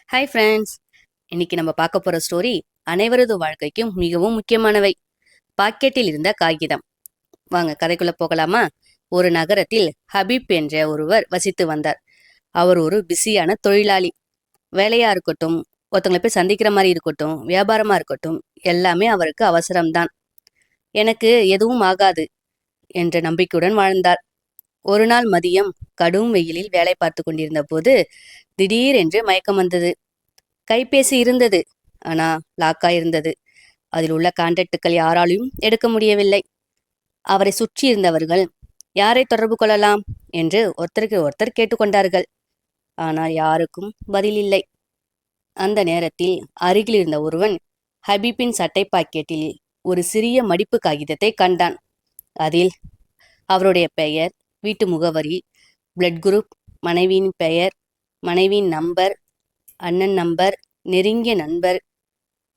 Hi friends. இன்னைக்கு நம்ம பார்க்க போற ஸ்டோரி அனைவரது வாழ்க்கைக்கும் மிகவும் முக்கியமானவை. பாக்கெட்டில் இருந்த காகிதம். வாங்க கதைக்குள்ள போகலாமா? ஒரு நகரத்தில் ஹபீப் என்ற ஒருவர் வசித்து வந்தார். அவர் ஒரு பிஸியான தொழிலாளி. வேலையா இருக்கட்டும், ஒருத்தங்களை போய் சந்திக்கிற மாதிரி இருக்கட்டும், வியாபாரமா இருக்கட்டும், எல்லாமே அவருக்கு அவசரம்தான். எனக்கு எதுவும் ஆகாது என்ற நம்பிக்கையுடன் வாழ்ந்தார். ஒரு நாள் மதியம் கடும் வெயிலில் வேலை பார்த்து கொண்டிருந்த போது திடீரென்று மயக்கம் வந்தது. கைபேசி இருந்தது, ஆனா லாக்கா இருந்தது. அதில் உள்ள கான்டாக்டுகள் யாராலையும் எடுக்க முடியவில்லை. அவரை சுற்றி இருந்தவர்கள் யாரை தொடர்பு கொள்ளலாம் என்று ஒருத்தருக்கு ஒருத்தர் கேட்டுக்கொண்டார்கள். ஆனால் யாருக்கும் பதில் இல்லை. அந்த நேரத்தில் அருகில் இருந்த ஒருவன் ஹபீப்பின் சட்டை பாக்கெட்டில் ஒரு சிறிய மடிப்பு காகிதத்தை கண்டான். அதில் அவருடைய பெயர், வீட்டு முகவரி, பிளட் குரூப், மனைவியின் பெயர், மனைவியின் நம்பர், அண்ணன் நம்பர், நெருங்கிய நண்பர்,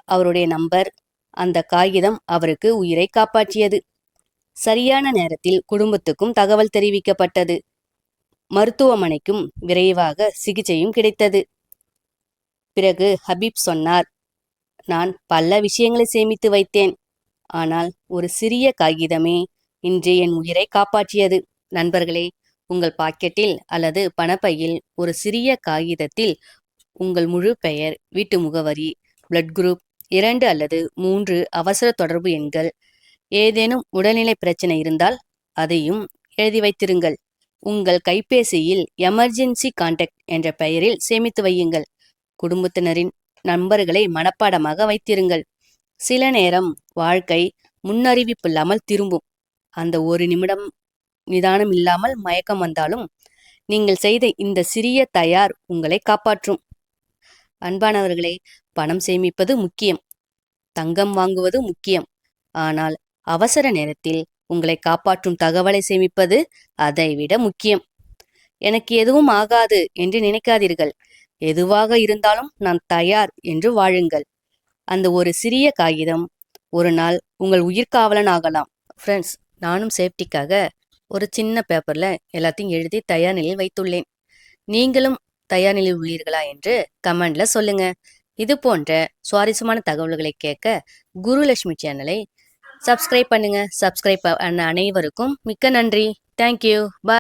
அவருடைய நம்பர். அந்த காகிதம் அவருக்கு உயிரை காப்பாற்றியது. சரியான நேரத்தில் குடும்பத்துக்கும் தகவல் தெரிவிக்கப்பட்டது. மருத்துவமனைக்கும் விரைவாக சிகிச்சையும் கிடைத்தது. பிறகு ஹபீப் சொன்னார், நான் பல விஷயங்களை சேமித்து வைத்தேன், ஆனால் ஒரு சிறிய காகிதமே இன்று என் உயிரை காப்பாற்றியது. நண்பர்களே, உங்கள் பாக்கெட்டில் அல்லது பணப்பையில் ஒரு சிறிய காகிதத்தில் உங்கள் முழு பெயர், வீட்டு முகவரி, பிளட் குரூப், 2 அல்லது 3 அவசர தொடர்பு எண்கள், ஏதேனும் உடல்நிலை பிரச்சனை இருந்தால் அதையும் எழுதி வைத்திருங்கள். உங்கள் கைபேசியில் எமர்ஜென்சி கான்டாக்ட் என்ற பெயரில் சேமித்து வையுங்கள். குடும்பத்தினரின் நம்பர்களை மனப்பாடமாக வைத்திருங்கள். சில நேரம் வாழ்க்கை முன்னறிவிப்பில்லாமல் திரும்பும். அந்த ஒரு நிமிடம் நிதானம் இல்லாமல் மயக்கம் வந்தாலும் நீங்கள் செய்த இந்த சிறிய தயார் உங்களை காப்பாற்றும். அன்பானவர்களே, பணம் சேமிப்பது முக்கியம், தங்கம் வாங்குவது முக்கியம். ஆனால் அவசர நேரத்தில் உங்களை காப்பாற்றும் தகவலை சேமிப்பது அதைவிட முக்கியம். எனக்கு எதுவும் ஆகாது என்று நினைக்காதீர்கள். எதுவாக இருந்தாலும் நான் தயார் என்று வாழுங்கள். அந்த ஒரு சிறிய காகிதம் ஒரு நாள் உங்கள் உயிர்காவலன் ஆகலாம். ஃப்ரெண்ட்ஸ், நானும் சேஃப்டிக்காக ஒரு சின்ன பேப்பர்ல எல்லாத்தையும் எழுதி தயார் நிலையில் வைத்துள்ளேன். நீங்களும் தயார் நிலையில் உள்ளீர்களா என்று கமெண்ட்ல சொல்லுங்க. இது போன்ற சுவாரஸ்யமான தகவல்களை கேட்க குருலட்சுமி சேனலை சப்ஸ்கிரைப் பண்ணுங்க. சப்ஸ்கிரைப் பண்ண அனைவருக்கும் மிக்க நன்றி. தேங்க்யூ. பாய்.